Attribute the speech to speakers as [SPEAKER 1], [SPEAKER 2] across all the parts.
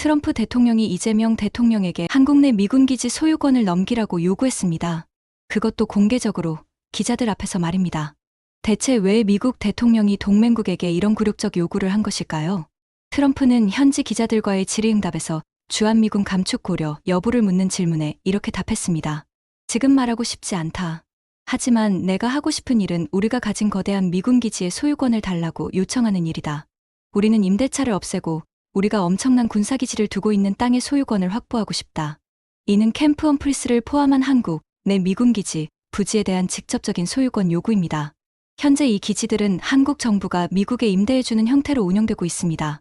[SPEAKER 1] 트럼프 대통령이 이재명 대통령에게 한국 내 미군 기지 소유권을 넘기라고 요구했습니다. 그것도 공개적으로 기자들 앞에서 말입니다. 대체 왜 미국 대통령이 동맹국에게 이런 굴욕적 요구를 한 것일까요? 트럼프는 현지 기자들과의 질의응답에서 주한미군 감축 고려 여부를 묻는 질문에 이렇게 답했습니다. 지금 말하고 싶지 않다. 하지만 내가 하고 싶은 일은 우리가 가진 거대한 미군 기지의 소유권을 달라고 요청하는 일이다. 우리는 임대차를 없애고 우리가 엄청난 군사기지를 두고 있는 땅의 소유권을 확보하고 싶다. 이는 캠프 험프리스를 포함한 한국 내 미군 기지, 부지에 대한 직접적인 소유권 요구입니다. 현재 이 기지들은 한국 정부가 미국에 임대해주는 형태로 운영되고 있습니다.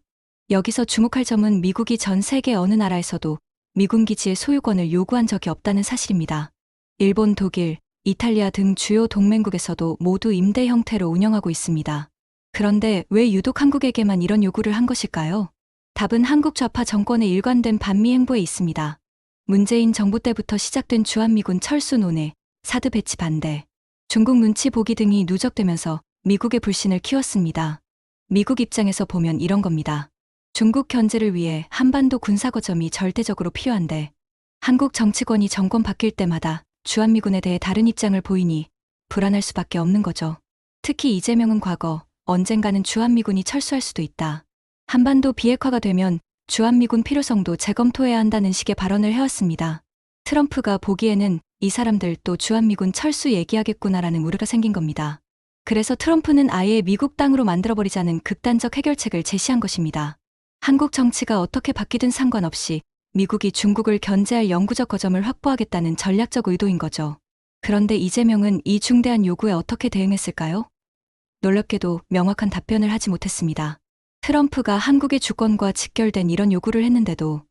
[SPEAKER 1] 여기서 주목할 점은 미국이 전 세계 어느 나라에서도 미군 기지의 소유권을 요구한 적이 없다는 사실입니다. 일본, 독일, 이탈리아 등 주요 동맹국에서도 모두 임대 형태로 운영하고 있습니다. 그런데 왜 유독 한국에게만 이런 요구를 한 것일까요? 답은 한국 좌파 정권의 일관된 반미 행보에 있습니다. 문재인 정부 때부터 시작된 주한미군 철수 논의, 사드 배치 반대, 중국 눈치 보기 등이 누적되면서 미국의 불신을 키웠습니다. 미국 입장에서 보면 이런 겁니다. 중국 견제를 위해 한반도 군사 거점이 절대적으로 필요한데 한국 정치권이 정권 바뀔 때마다 주한미군에 대해 다른 입장을 보이니 불안할 수밖에 없는 거죠. 특히 이재명은 과거 언젠가는 주한미군이 철수할 수도 있다. 한반도 비핵화가 되면 주한미군 필요성도 재검토해야 한다는 식의 발언을 해왔습니다. 트럼프가 보기에는 이 사람들 또 주한미군 철수 얘기하겠구나라는 우려가 생긴 겁니다. 그래서 트럼프는 아예 미국 땅으로 만들어버리자는 극단적 해결책을 제시한 것입니다. 한국 정치가 어떻게 바뀌든 상관없이 미국이 중국을 견제할 영구적 거점을 확보하겠다는 전략적 의도인 거죠. 그런데 이재명은 이 중대한 요구에 어떻게 대응했을까요? 놀랍게도 명확한 답변을 하지 못했습니다. 트럼프가 한국의 주권과 직결된 이런 요구를 했는데도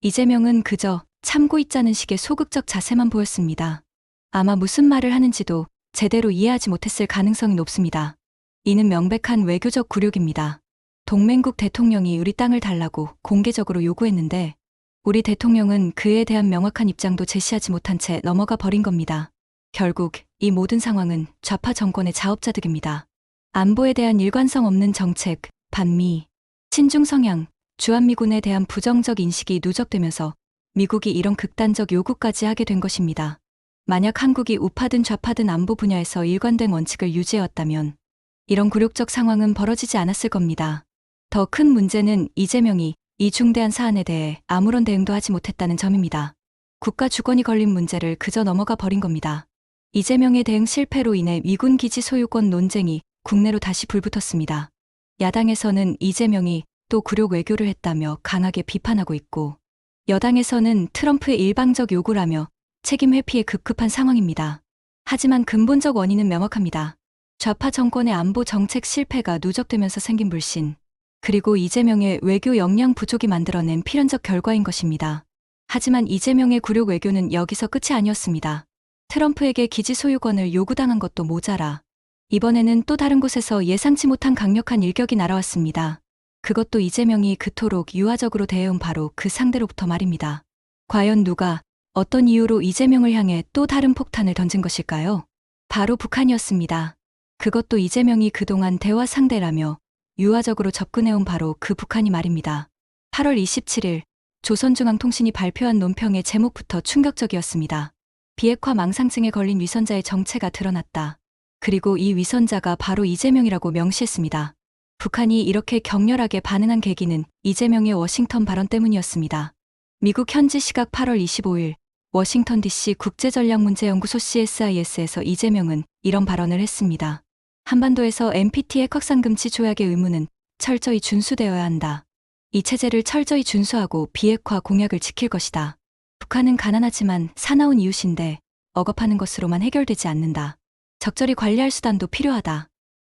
[SPEAKER 1] 이재명은 그저 참고 있자는 식의 소극적 자세만 보였습니다. 아마 무슨 말을 하는지도 제대로 이해하지 못했을 가능성이 높습니다. 이는 명백한 외교적 굴욕입니다. 동맹국 대통령이 우리 땅을 달라고 공개적으로 요구했는데 우리 대통령은 그에 대한 명확한 입장도 제시하지 못한 채 넘어가 버린 겁니다. 결국 이 모든 상황은 좌파 정권의 자업자득입니다. 안보에 대한 일관성 없는 정책, 반미, 친중 성향, 주한미군에 대한 부정적 인식이 누적되면서 미국이 이런 극단적 요구까지 하게 된 것입니다. 만약 한국이 우파든 좌파든 안보 분야에서 일관된 원칙을 유지해왔다면 이런 굴욕적 상황은 벌어지지 않았을 겁니다. 더 큰 문제는 이재명이 이 중대한 사안에 대해 아무런 대응도 하지 못했다는 점입니다. 국가 주권이 걸린 문제를 그저 넘어가 버린 겁니다. 이재명의 대응 실패로 인해 미군 기지 소유권 논쟁이 국내로 다시 불붙었습니다. 야당에서는 이재명이 또 굴욕 외교를 했다며 강하게 비판하고 있고 여당에서는 트럼프의 일방적 요구라며 책임 회피에 급급한 상황입니다. 하지만 근본적 원인은 명확합니다. 좌파 정권의 안보 정책 실패가 누적되면서 생긴 불신, 그리고 이재명의 외교 역량 부족이 만들어낸 필연적 결과인 것입니다. 하지만 이재명의 굴욕 외교는 여기서 끝이 아니었습니다. 트럼프에게 기지 소유권을 요구당한 것도 모자라 이번에는 또 다른 곳에서 예상치 못한 강력한 일격이 날아왔습니다. 그것도 이재명이 그토록 유화적으로 대해온 바로 그 상대로부터 말입니다. 과연 누가 어떤 이유로 이재명을 향해 또 다른 폭탄을 던진 것일까요? 바로 북한이었습니다. 그것도 이재명이 그동안 대화 상대라며 유화적으로 접근해온 바로 그 북한이 말입니다. 8월 27일 조선중앙통신이 발표한 논평의 제목부터 충격적이었습니다. 비핵화 망상증에 걸린 위선자의 정체가 드러났다. 그리고 이 위선자가 바로 이재명이라고 명시했습니다. 북한이 이렇게 격렬하게 반응한 계기는 이재명의 워싱턴 발언 때문이었습니다. 미국 현지 시각 8월 25일 워싱턴 DC 국제전략문제연구소 CSIS에서 이재명은 이런 발언을 했습니다. 한반도에서 NPT 핵 확산 금지 조약의 의무는 철저히 준수되어야 한다. 이 체제를 철저히 준수하고 비핵화 공약을 지킬 것이다. 북한은 가난하지만 사나운 이웃인데 억압하는 것으로만 해결되지 않는다. 적절히 관리할 수단도 필요하다.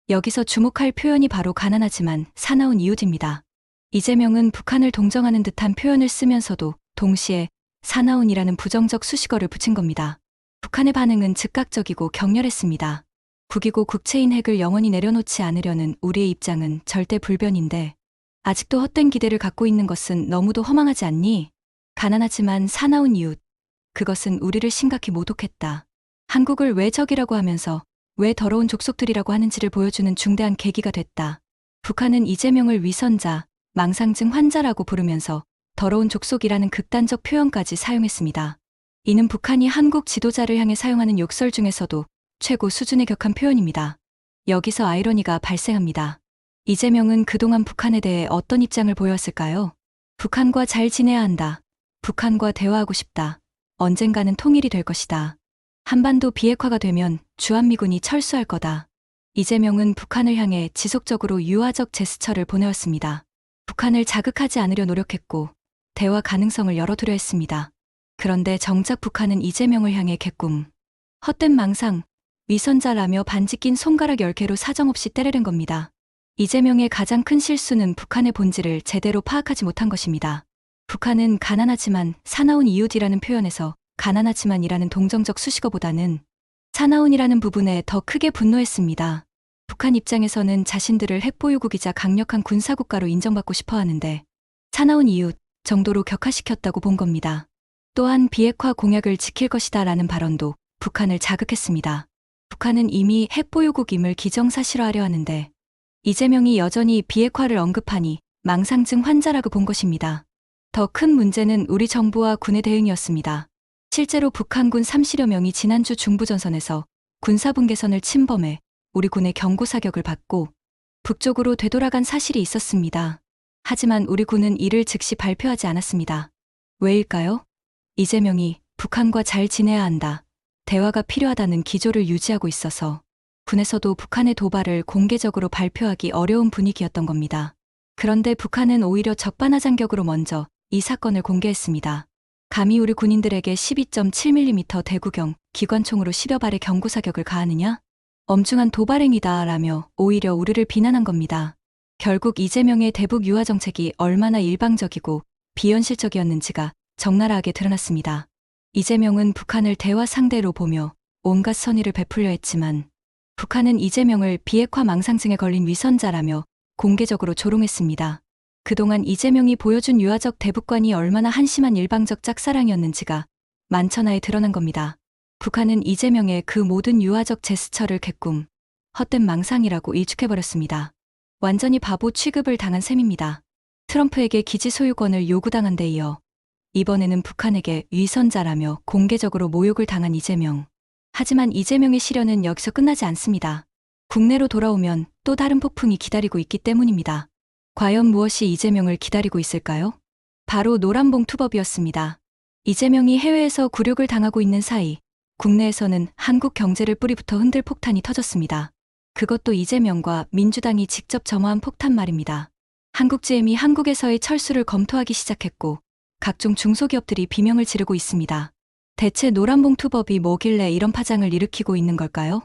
[SPEAKER 1] 여기서 주목할 표현이 바로 가난하지만 사나운 이웃입니다. 이재명은 북한을 동정하는 듯한 표현을 쓰면서도 동시에 사나운이라는 부정적 수식어를 붙인 겁니다. 북한의 반응은 즉각적이고 격렬했습니다. 국이고 국채인 핵을 영원히 내려놓지 않으려는 우리의 입장은 절대 불변인데 아직도 헛된 기대를 갖고 있는 것은 너무도 허망하지 않니? 가난하지만 사나운 이웃. 그것은 우리를 심각히 모독했다. 한국을 왜 적이라고 하면서 왜 더러운 족속들이라고 하는지를 보여주는 중대한 계기가 됐다. 북한은 이재명을 위선자, 망상증 환자라고 부르면서 더러운 족속이라는 극단적 표현까지 사용했습니다. 이는 북한이 한국 지도자를 향해 사용하는 욕설 중에서도 최고 수준에 격한 표현입니다. 여기서 아이러니가 발생합니다. 이재명은 그동안 북한에 대해 어떤 입장을 보여왔을까요? 북한과 잘 지내야 한다. 북한과 대화하고 싶다. 언젠가는 통일이 될 것이다. 한반도 비핵화가 되면 주한미군이 철수할 거다. 이재명은 북한을 향해 지속적으로 유화적 제스처를 보내왔습니다. 북한을 자극하지 않으려 노력했고 대화 가능성을 열어두려 했습니다. 그런데 정작 북한은 이재명을 향해 개꿈, 헛된 망상, 위선자라며 반지 낀 손가락 10개로 사정없이 때리는 겁니다. 이재명의 가장 큰 실수는 북한의 본질을 제대로 파악하지 못한 것입니다. 북한은 가난하지만 사나운 이웃이라는 표현에서 가난하지만이라는 동정적 수식어보다는 사나운이라는 부분에 더 크게 분노했습니다. 북한 입장에서는 자신들을 핵보유국이자 강력한 군사국가로 인정받고 싶어 하는데 사나운 이웃 정도로 격화시켰다고 본 겁니다. 또한 비핵화 공약을 지킬 것이다 라는 발언도 북한을 자극했습니다. 북한은 이미 핵보유국임을 기정사실화하려 하는데 이재명이 여전히 비핵화를 언급하니 망상증 환자라고 본 것입니다. 더 큰 문제는 우리 정부와 군의 대응이었습니다. 실제로 북한군 30여 명이 지난주 중부전선에서 군사분계선을 침범해 우리 군의 경고 사격을 받고 북쪽으로 되돌아간 사실이 있었습니다. 하지만 우리 군은 이를 즉시 발표하지 않았습니다. 왜일까요? 이재명이 북한과 잘 지내야 한다. 대화가 필요하다는 기조를 유지하고 있어서 군에서도 북한의 도발을 공개적으로 발표하기 어려운 분위기였던 겁니다. 그런데 북한은 오히려 적반하장격으로 먼저 이 사건을 공개했습니다. 감히 우리 군인들에게 12.7mm 대구경 기관총으로 10여 발의 경고 사격을 가하느냐? 엄중한 도발행위다 라며 오히려 우리를 비난한 겁니다. 결국 이재명의 대북 유화 정책이 얼마나 일방적이고 비현실적이었는지가 적나라하게 드러났습니다. 이재명은 북한을 대화 상대로 보며 온갖 선의를 베풀려 했지만 북한은 이재명을 비핵화 망상증에 걸린 위선자라며 공개적으로 조롱했습니다. 그동안 이재명이 보여준 유화적 대북관이 얼마나 한심한 일방적 짝사랑이었는지가 만천하에 드러난 겁니다. 북한은 이재명의 그 모든 유화적 제스처를 개꿈, 헛된 망상이라고 일축해버렸습니다. 완전히 바보 취급을 당한 셈입니다. 트럼프에게 기지 소유권을 요구당한 데 이어 이번에는 북한에게 위선자라며 공개적으로 모욕을 당한 이재명. 하지만 이재명의 시련은 여기서 끝나지 않습니다. 국내로 돌아오면 또 다른 폭풍이 기다리고 있기 때문입니다. 과연 무엇이 이재명을 기다리고 있을까요? 바로 노란봉투법이었습니다. 이재명이 해외에서 굴욕을 당하고 있는 사이 국내에서는 한국 경제를 뿌리부터 흔들 폭탄이 터졌습니다. 그것도 이재명과 민주당이 직접 점화한 폭탄 말입니다. 한국GM이 한국에서의 철수를 검토하기 시작했고 각종 중소기업들이 비명을 지르고 있습니다. 대체 노란봉투법이 뭐길래 이런 파장을 일으키고 있는 걸까요?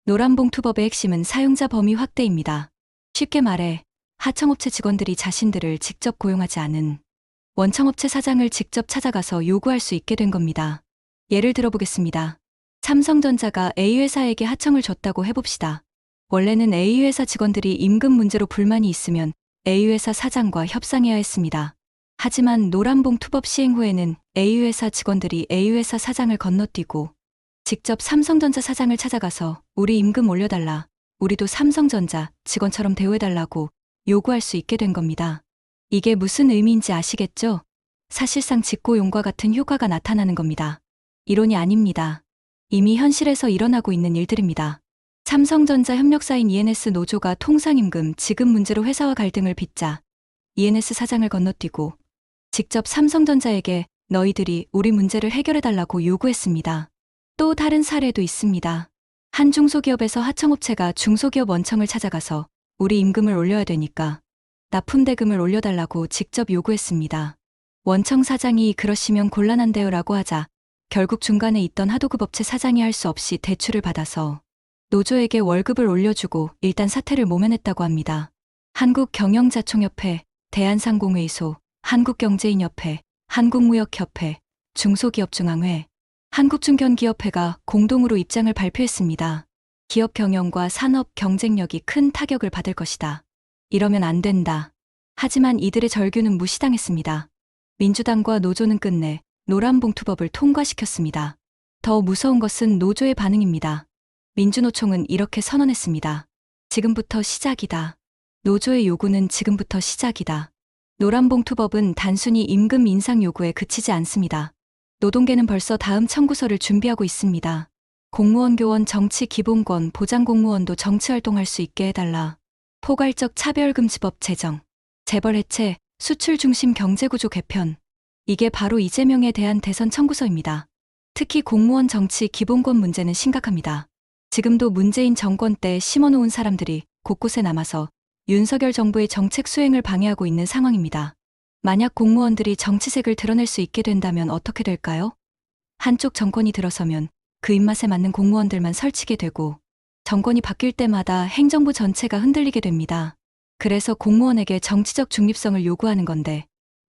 [SPEAKER 1] 노란봉투법의 핵심은 사용자 범위 확대입니다. 쉽게 말해 하청업체 직원들이 자신들을 직접 고용하지 않은 원청업체 사장을 직접 찾아가서 요구할 수 있게 된 겁니다. 예를 들어보겠습니다. 삼성전자가 A회사에게 하청을 줬다고 해봅시다. 원래는 A회사 직원들이 임금 문제로 불만이 있으면 A회사 사장과 협상해야 했습니다. 하지만 노란봉투법 시행 후에는 A회사 직원들이 A회사 사장을 건너뛰고 직접 삼성전자 사장을 찾아가서 우리 임금 올려달라, 우리도 삼성전자 직원처럼 대우해달라고 요구할 수 있게 된 겁니다. 이게 무슨 의미인지 아시겠죠? 사실상 직고용과 같은 효과가 나타나는 겁니다. 이론이 아닙니다. 이미 현실에서 일어나고 있는 일들입니다. 삼성전자 협력사인 ENS 노조가 통상임금 지급 문제로 회사와 갈등을 빚자 ENS 사장을 건너뛰고 직접 삼성전자에게 너희들이 우리 문제를 해결해달라고 요구했습니다. 또 다른 사례도 있습니다. 한 중소기업에서 하청업체가 중소기업 원청을 찾아가서 우리 임금을 올려야 되니까 납품대금을 올려달라고 직접 요구했습니다. 원청 사장이 그러시면 곤란한데요 라고 하자 결국 중간에 있던 하도급 업체 사장이 할 수 없이 대출을 받아서 노조에게 월급을 올려주고 일단 사태를 모면했다고 합니다. 한국경영자총협회, 대한상공회의소, 한국경제인협회, 한국무역협회, 중소기업중앙회, 한국중견기업회가 공동으로 입장을 발표했습니다. 기업 경영과 산업 경쟁력이 큰 타격을 받을 것이다. 이러면 안 된다. 하지만 이들의 절규는 무시당했습니다. 민주당과 노조는 끝내 노란봉투법을 통과시켰습니다. 더 무서운 것은 노조의 반응입니다. 민주노총은 이렇게 선언했습니다. 지금부터 시작이다. 노조의 요구는 지금부터 시작이다. 노란봉투법은 단순히 임금 인상 요구에 그치지 않습니다. 노동계는 벌써 다음 청구서를 준비하고 있습니다. 공무원 교원 정치 기본권 보장 공무원도 정치활동할 수 있게 해달라. 포괄적 차별금지법 제정, 재벌 해체, 수출 중심 경제구조 개편. 이게 바로 이재명에 대한 대선 청구서입니다. 특히 공무원 정치 기본권 문제는 심각합니다. 지금도 문재인 정권 때 심어놓은 사람들이 곳곳에 남아서 윤석열 정부의 정책 수행을 방해하고 있는 상황입니다. 만약 공무원들이 정치색을 드러낼 수 있게 된다면 어떻게 될까요? 한쪽 정권이 들어서면 그 입맛에 맞는 공무원들만 설치게 되고 정권이 바뀔 때마다 행정부 전체가 흔들리게 됩니다. 그래서 공무원에게 정치적 중립성을 요구하는 건데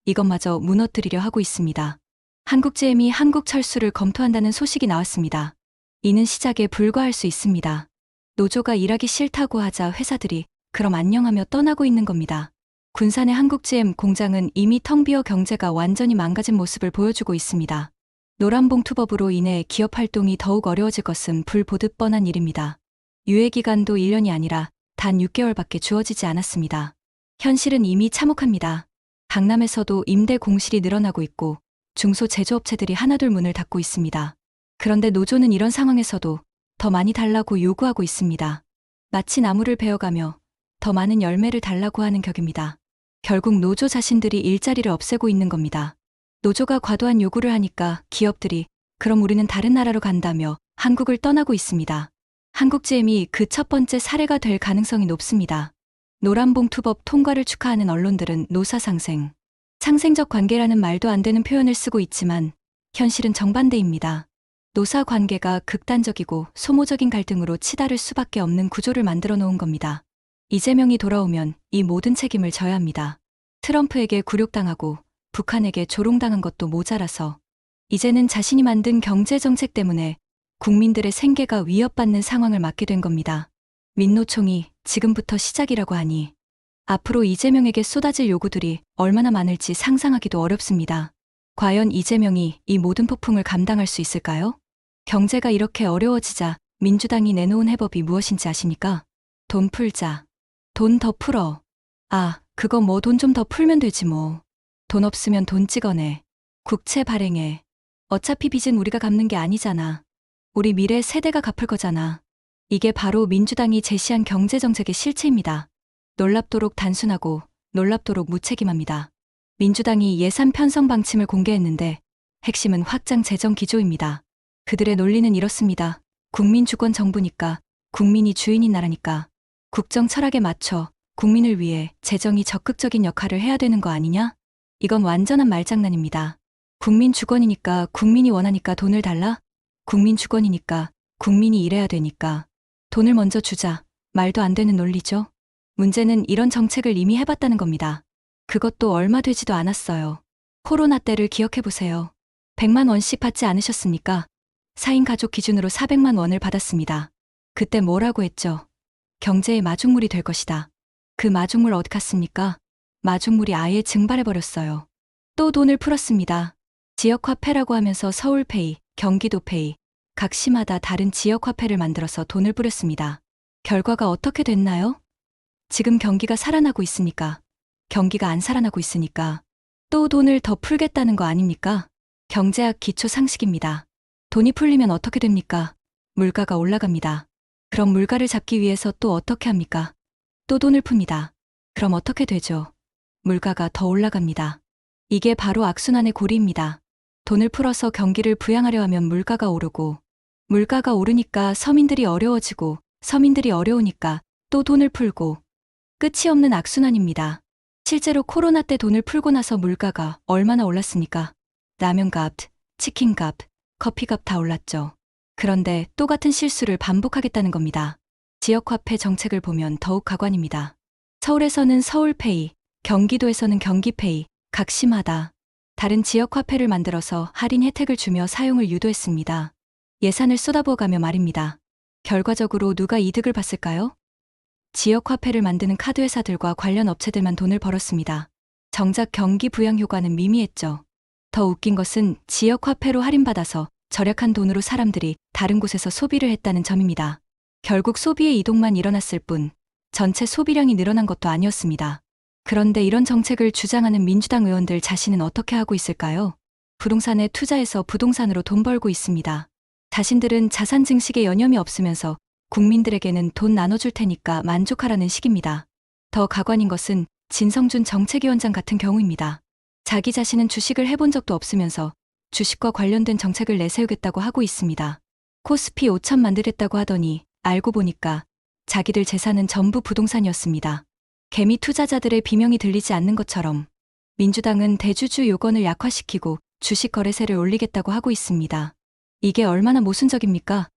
[SPEAKER 1] 이것마저 무너뜨리려 하고 있습니다. 한국GM이 한국철수를 검토한다는 소식이 나왔습니다. 이는 시작에 불과할 수 있습니다. 노조가 일하기 싫다고 하자 회사들이 그럼 안녕하며 떠나고 있는 겁니다. 군산의 한국GM 공장은 이미 텅 비어 경제가 완전히 망가진 모습을 보여주고 있습니다. 노란봉투법으로 인해 기업 활동이 더욱 어려워질 것은 불보듯 뻔한 일입니다. 유예기간도 1년이 아니라 단 6개월밖에 주어지지 않았습니다. 현실은 이미 참혹합니다. 강남에서도 임대 공실이 늘어나고 있고 중소제조업체들이 하나둘 문을 닫고 있습니다. 그런데 노조는 이런 상황에서도 더 많이 달라고 요구하고 있습니다. 마치 나무를 베어가며 더 많은 열매를 달라고 하는 격입니다. 결국 노조 자신들이 일자리를 없애고 있는 겁니다. 노조가 과도한 요구를 하니까 기업들이 그럼 우리는 다른 나라로 간다며 한국을 떠나고 있습니다. 한국GM이 그 첫 번째 사례가 될 가능성이 높습니다. 노란봉투법 통과를 축하하는 언론들은 노사상생, 상생적 관계라는 말도 안 되는 표현을 쓰고 있지만 현실은 정반대입니다. 노사 관계가 극단적이고 소모적인 갈등으로 치달을 수밖에 없는 구조를 만들어 놓은 겁니다. 이재명이 돌아오면 이 모든 책임을 져야 합니다. 트럼프에게 굴욕당하고 북한에게 조롱당한 것도 모자라서 이제는 자신이 만든 경제정책 때문에 국민들의 생계가 위협받는 상황을 맞게 된 겁니다. 민노총이 지금부터 시작이라고 하니 앞으로 이재명에게 쏟아질 요구들이 얼마나 많을지 상상하기도 어렵습니다. 과연 이재명이 이 모든 폭풍을 감당할 수 있을까요? 경제가 이렇게 어려워지자 민주당이 내놓은 해법이 무엇인지 아십니까? 돈 풀자. 돈 더 풀어. 아, 그거 뭐 돈 좀 더 풀면 되지 뭐. 돈 없으면 돈 찍어내. 국채 발행해. 어차피 빚은 우리가 갚는 게 아니잖아. 우리 미래 세대가 갚을 거잖아. 이게 바로 민주당이 제시한 경제정책의 실체입니다. 놀랍도록 단순하고 놀랍도록 무책임합니다. 민주당이 예산 편성 방침을 공개했는데 핵심은 확장 재정 기조입니다. 그들의 논리는 이렇습니다. 국민 주권 정부니까, 국민이 주인인 나라니까, 국정 철학에 맞춰 국민을 위해 재정이 적극적인 역할을 해야 되는 거 아니냐? 이건 완전한 말장난입니다. 국민 주권이니까 국민이 원하니까 돈을 달라? 국민 주권이니까 국민이 일해야 되니까 돈을 먼저 주자. 말도 안 되는 논리죠. 문제는 이런 정책을 이미 해봤다는 겁니다. 그것도 얼마 되지도 않았어요. 코로나 때를 기억해보세요. 100만 원씩 받지 않으셨습니까? 4인 가족 기준으로 400만 원을 받았습니다. 그때 뭐라고 했죠? 경제의 마중물이 될 것이다. 그 마중물 어디 갔습니까? 마중물이 아예 증발해버렸어요. 또 돈을 풀었습니다. 지역화폐라고 하면서 서울페이, 경기도페이, 각 시마다 다른 지역화폐를 만들어서 돈을 뿌렸습니다. 결과가 어떻게 됐나요? 지금 경기가 살아나고 있으니까, 경기가 안 살아나고 있으니까 또 돈을 더 풀겠다는 거 아닙니까? 경제학 기초 상식입니다. 돈이 풀리면 어떻게 됩니까? 물가가 올라갑니다. 그럼 물가를 잡기 위해서 또 어떻게 합니까? 또 돈을 풉니다. 그럼 어떻게 되죠? 물가가 더 올라갑니다. 이게 바로 악순환의 고리입니다. 돈을 풀어서 경기를 부양하려 하면 물가가 오르고, 물가가 오르니까 서민들이 어려워지고, 서민들이 어려우니까 또 돈을 풀고, 끝이 없는 악순환입니다. 실제로 코로나 때 돈을 풀고 나서 물가가 얼마나 올랐습니까? 라면값, 치킨값, 커피값 다 올랐죠. 그런데 또 같은 실수를 반복하겠다는 겁니다. 지역화폐 정책을 보면 더욱 가관입니다. 서울에서는 서울페이, 경기도에서는 경기페이, 각 시마다 다른 지역화폐를 만들어서 할인 혜택을 주며 사용을 유도했습니다. 예산을 쏟아부어가며 말입니다. 결과적으로 누가 이득을 봤을까요? 지역화폐를 만드는 카드회사들과 관련 업체들만 돈을 벌었습니다. 정작 경기 부양 효과는 미미했죠. 더 웃긴 것은 지역화폐로 할인받아서 절약한 돈으로 사람들이 다른 곳에서 소비를 했다는 점입니다. 결국 소비의 이동만 일어났을 뿐 전체 소비량이 늘어난 것도 아니었습니다. 그런데 이런 정책을 주장하는 민주당 의원들 자신은 어떻게 하고 있을까요? 부동산에 투자해서 부동산으로 돈 벌고 있습니다. 자신들은 자산 증식에 여념이 없으면서 국민들에게는 돈 나눠줄 테니까 만족하라는 식입니다. 더 가관인 것은 진성준 정책위원장 같은 경우입니다. 자기 자신은 주식을 해본 적도 없으면서 주식과 관련된 정책을 내세우겠다고 하고 있습니다. 코스피 5천 만들겠다고 하더니 알고 보니까 자기들 재산은 전부 부동산이었습니다. 개미 투자자들의 비명이 들리지 않는 것처럼 민주당은 대주주 요건을 약화시키고 주식 거래세를 올리겠다고 하고 있습니다. 이게 얼마나 모순적입니까?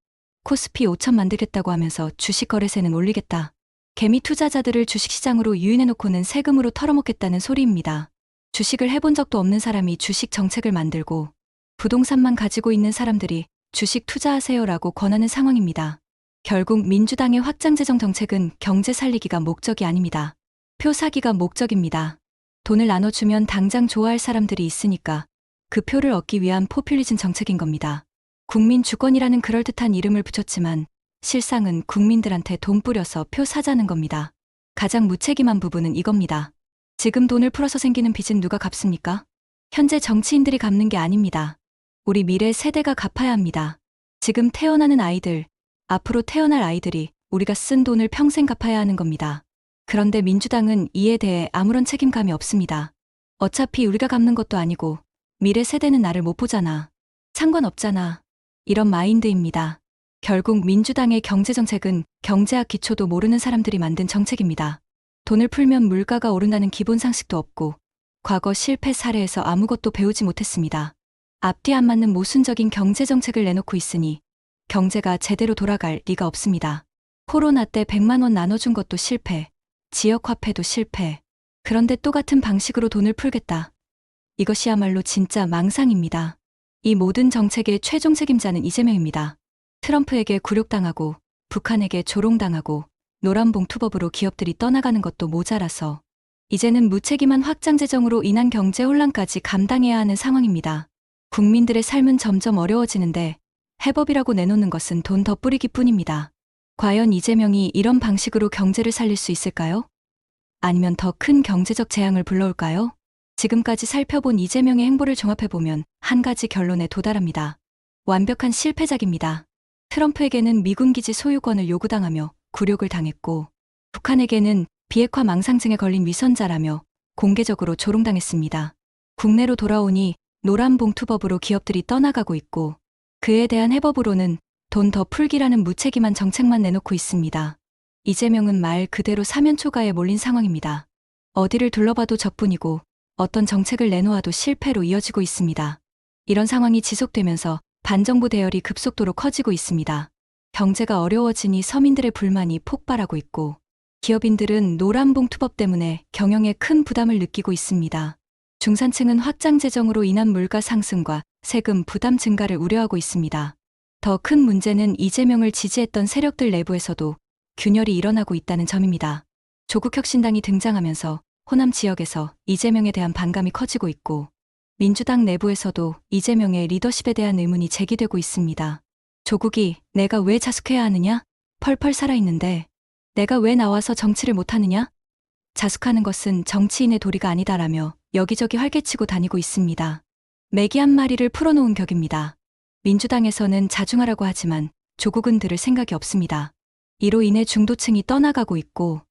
[SPEAKER 1] 코스피 5천 만들겠다고 하면서 주식 거래세는 올리겠다. 개미 투자자들을 주식시장으로 유인해놓고는 세금으로 털어먹겠다는 소리입니다. 주식을 해본 적도 없는 사람이 주식 정책을 만들고 부동산만 가지고 있는 사람들이 주식 투자하세요라고 권하는 상황입니다. 결국 민주당의 확장재정 정책은 경제 살리기가 목적이 아닙니다. 표 사기가 목적입니다. 돈을 나눠주면 당장 좋아할 사람들이 있으니까 그 표를 얻기 위한 포퓰리즘 정책인 겁니다. 국민 주권이라는 그럴듯한 이름을 붙였지만 실상은 국민들한테 돈 뿌려서 표 사자는 겁니다. 가장 무책임한 부분은 이겁니다. 지금 돈을 풀어서 생기는 빚은 누가 갚습니까? 현재 정치인들이 갚는 게 아닙니다. 우리 미래 세대가 갚아야 합니다. 지금 태어나는 아이들, 앞으로 태어날 아이들이 우리가 쓴 돈을 평생 갚아야 하는 겁니다. 그런데 민주당은 이에 대해 아무런 책임감이 없습니다. 어차피 우리가 갚는 것도 아니고 미래 세대는 나를 못 보잖아. 상관없잖아. 이런 마인드입니다. 결국 민주당의 경제정책은 경제학 기초도 모르는 사람들이 만든 정책입니다. 돈을 풀면 물가가 오른다는 기본 상식도 없고 과거 실패 사례에서 아무것도 배우지 못했습니다. 앞뒤 안 맞는 모순적인 경제정책을 내놓고 있으니 경제가 제대로 돌아갈 리가 없습니다. 코로나 때 100만 원 나눠준 것도 실패, 지역화폐도 실패. 그런데 또 같은 방식으로 돈을 풀겠다. 이것이야말로 진짜 망상입니다. 이 모든 정책의 최종 책임자는 이재명입니다. 트럼프에게 굴욕당하고 북한에게 조롱당하고 노란봉투법으로 기업들이 떠나가는 것도 모자라서 이제는 무책임한 확장재정으로 인한 경제 혼란까지 감당해야 하는 상황입니다. 국민들의 삶은 점점 어려워지는데 해법이라고 내놓는 것은 돈 더 뿌리기 뿐입니다. 과연 이재명이 이런 방식으로 경제를 살릴 수 있을까요? 아니면 더 큰 경제적 재앙을 불러올까요? 지금까지 살펴본 이재명의 행보를 종합해보면 한 가지 결론에 도달합니다. 완벽한 실패작입니다. 트럼프에게는 미군 기지 소유권을 요구당하며 굴욕을 당했고 북한에게는 비핵화 망상증에 걸린 위선자라며 공개적으로 조롱당했습니다. 국내로 돌아오니 노란봉투법으로 기업들이 떠나가고 있고 그에 대한 해법으로는 돈 더 풀기라는 무책임한 정책만 내놓고 있습니다. 이재명은 말 그대로 사면초가에 몰린 상황입니다. 어디를 둘러봐도 저뿐이고 어떤 정책을 내놓아도 실패로 이어지고 있습니다. 이런 상황이 지속되면서 반정부 대열이 급속도로 커지고 있습니다. 경제가 어려워지니 서민들의 불만이 폭발하고 있고 기업인들은 노란봉투법 때문에 경영에 큰 부담을 느끼고 있습니다. 중산층은 확장재정으로 인한 물가 상승과 세금 부담 증가를 우려하고 있습니다. 더 큰 문제는 이재명을 지지했던 세력들 내부에서도 균열이 일어나고 있다는 점입니다. 조국혁신당이 등장하면서 호남 지역에서 이재명에 대한 반감이 커지고 있고 민주당 내부에서도 이재명의 리더십에 대한 의문이 제기되고 있습니다. 조국이 내가 왜 자숙해야 하느냐? 펄펄 살아있는데 내가 왜 나와서 정치를 못하느냐? 자숙하는 것은 정치인의 도리가 아니다라며 여기저기 활개치고 다니고 있습니다. 메기 한 마리를 풀어놓은 격입니다. 민주당에서는 자중하라고 하지만 조국은 들을 생각이 없습니다. 이로 인해 중도층이 떠나가고 있고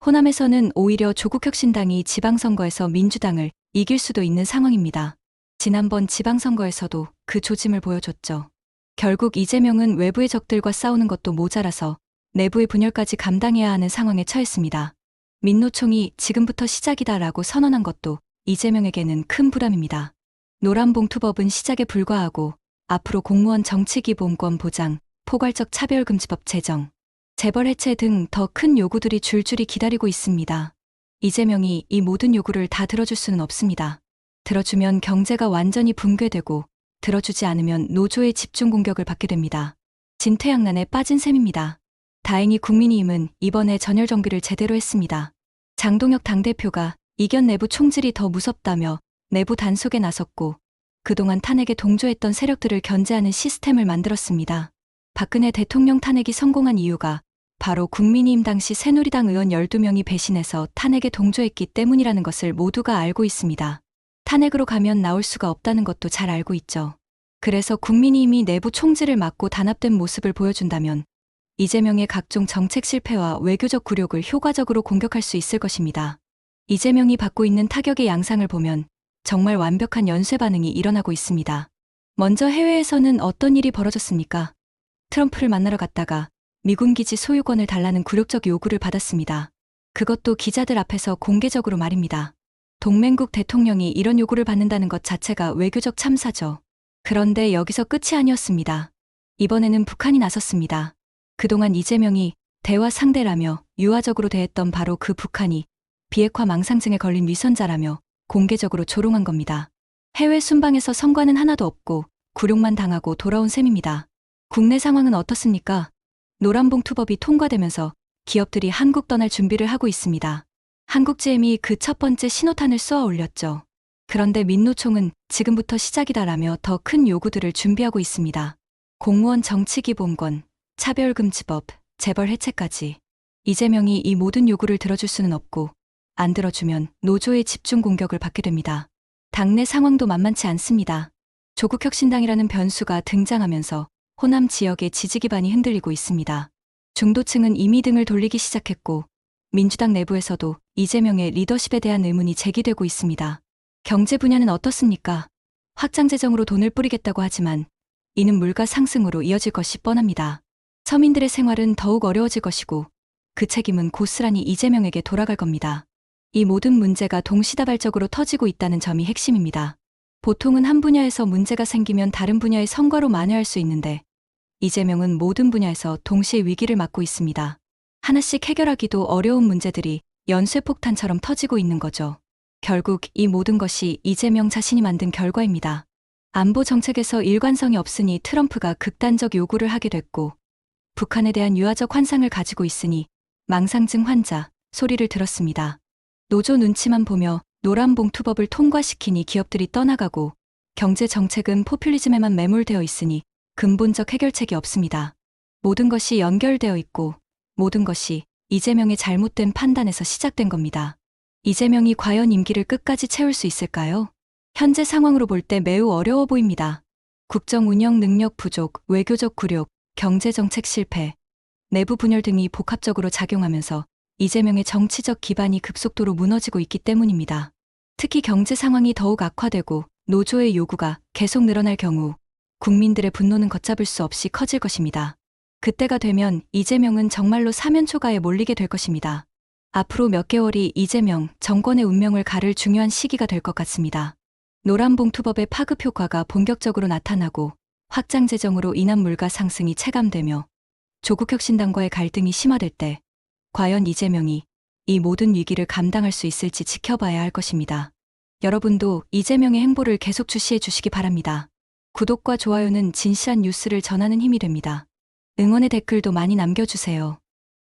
[SPEAKER 1] 호남에서는 오히려 조국혁신당이 지방선거에서 민주당을 이길 수도 있는 상황입니다. 지난번 지방선거에서도 그 조짐을 보여줬죠. 결국 이재명은 외부의 적들과 싸우는 것도 모자라서 내부의 분열까지 감당해야 하는 상황에 처했습니다. 민노총이 지금부터 시작이다라고 선언한 것도 이재명에게는 큰 부담입니다. 노란봉투법은 시작에 불과하고 앞으로 공무원 정치기본권 보장, 포괄적 차별금지법 제정, 재벌 해체 등 더 큰 요구들이 줄줄이 기다리고 있습니다. 이재명이 이 모든 요구를 다 들어줄 수는 없습니다. 들어주면 경제가 완전히 붕괴되고 들어주지 않으면 노조의 집중 공격을 받게 됩니다. 진퇴양난에 빠진 셈입니다. 다행히 국민의힘은 이번에 전열 정비를 제대로 했습니다. 장동혁 당대표가 이견 내부 총질이 더 무섭다며 내부 단속에 나섰고 그동안 탄핵에 동조했던 세력들을 견제하는 시스템을 만들었습니다. 박근혜 대통령 탄핵이 성공한 이유가 바로 국민의힘 당시 새누리당 의원 12명이 배신해서 탄핵에 동조했기 때문이라는 것을 모두가 알고 있습니다. 탄핵으로 가면 나올 수가 없다는 것도 잘 알고 있죠. 그래서 국민의힘이 내부 총질을 막고 단합된 모습을 보여준다면 이재명의 각종 정책 실패와 외교적 굴욕을 효과적으로 공격할 수 있을 것입니다. 이재명이 받고 있는 타격의 양상을 보면 정말 완벽한 연쇄 반응이 일어나고 있습니다. 먼저 해외에서는 어떤 일이 벌어졌습니까? 트럼프를 만나러 갔다가 미군 기지 소유권을 달라는 굴욕적 요구를 받았습니다. 그것도 기자들 앞에서 공개적으로 말입니다. 동맹국 대통령이 이런 요구를 받는다는 것 자체가 외교적 참사죠. 그런데 여기서 끝이 아니었습니다. 이번에는 북한이 나섰습니다. 그동안 이재명이 대화 상대라며 유화적으로 대했던 바로 그 북한이 비핵화 망상증에 걸린 위선자라며 공개적으로 조롱한 겁니다. 해외 순방에서 성과는 하나도 없고 굴욕만 당하고 돌아온 셈입니다. 국내 상황은 어떻습니까? 노란봉투법이 통과되면서 기업들이 한국 떠날 준비를 하고 있습니다. 한국GM이 그 첫 번째 신호탄을 쏘아 올렸죠. 그런데 민노총은 지금부터 시작이다라며 더 큰 요구들을 준비하고 있습니다. 공무원 정치기본권, 차별금지법, 재벌 해체까지. 이재명이 이 모든 요구를 들어줄 수는 없고 안 들어주면 노조의 집중 공격을 받게 됩니다. 당내 상황도 만만치 않습니다. 조국혁신당이라는 변수가 등장하면서 호남 지역의 지지 기반이 흔들리고 있습니다. 중도층은 이미 등을 돌리기 시작했고 민주당 내부에서도 이재명의 리더십에 대한 의문이 제기되고 있습니다. 경제 분야는 어떻습니까? 확장 재정으로 돈을 뿌리겠다고 하지만 이는 물가 상승으로 이어질 것이 뻔합니다. 서민들의 생활은 더욱 어려워질 것이고 그 책임은 고스란히 이재명에게 돌아갈 겁니다. 이 모든 문제가 동시다발적으로 터지고 있다는 점이 핵심입니다. 보통은 한 분야에서 문제가 생기면 다른 분야의 성과로 만회할 수 있는데 이재명은 모든 분야에서 동시에 위기를 맞고 있습니다. 하나씩 해결하기도 어려운 문제들이 연쇄폭탄처럼 터지고 있는 거죠. 결국 이 모든 것이 이재명 자신이 만든 결과입니다. 안보 정책에서 일관성이 없으니 트럼프가 극단적 요구를 하게 됐고 북한에 대한 유화적 환상을 가지고 있으니 망상증 환자 소리를 들었습니다. 노조 눈치만 보며 노란봉투법을 통과시키니 기업들이 떠나가고 경제 정책은 포퓰리즘에만 매몰되어 있으니 근본적 해결책이 없습니다. 모든 것이 연결되어 있고 모든 것이 이재명의 잘못된 판단에서 시작된 겁니다. 이재명이 과연 임기를 끝까지 채울 수 있을까요? 현재 상황으로 볼 때 매우 어려워 보입니다. 국정 운영 능력 부족, 외교적 굴욕, 경제정책 실패, 내부 분열 등이 복합적으로 작용하면서 이재명의 정치적 기반이 급속도로 무너지고 있기 때문입니다. 특히 경제 상황이 더욱 악화되고 노조의 요구가 계속 늘어날 경우 국민들의 분노는 걷잡을 수 없이 커질 것입니다. 그때가 되면 이재명은 정말로 사면초가에 몰리게 될 것입니다. 앞으로 몇 개월이 이재명 정권의 운명을 가를 중요한 시기가 될 것 같습니다. 노란봉투법의 파급 효과가 본격적으로 나타나고 확장 재정으로 인한 물가 상승이 체감되며 조국혁신당과의 갈등이 심화될 때 과연 이재명이 이 모든 위기를 감당할 수 있을지 지켜봐야 할 것입니다. 여러분도 이재명의 행보를 계속 주시해 주시기 바랍니다. 구독과 좋아요는 진실한 뉴스를 전하는 힘이 됩니다. 응원의 댓글도 많이 남겨주세요.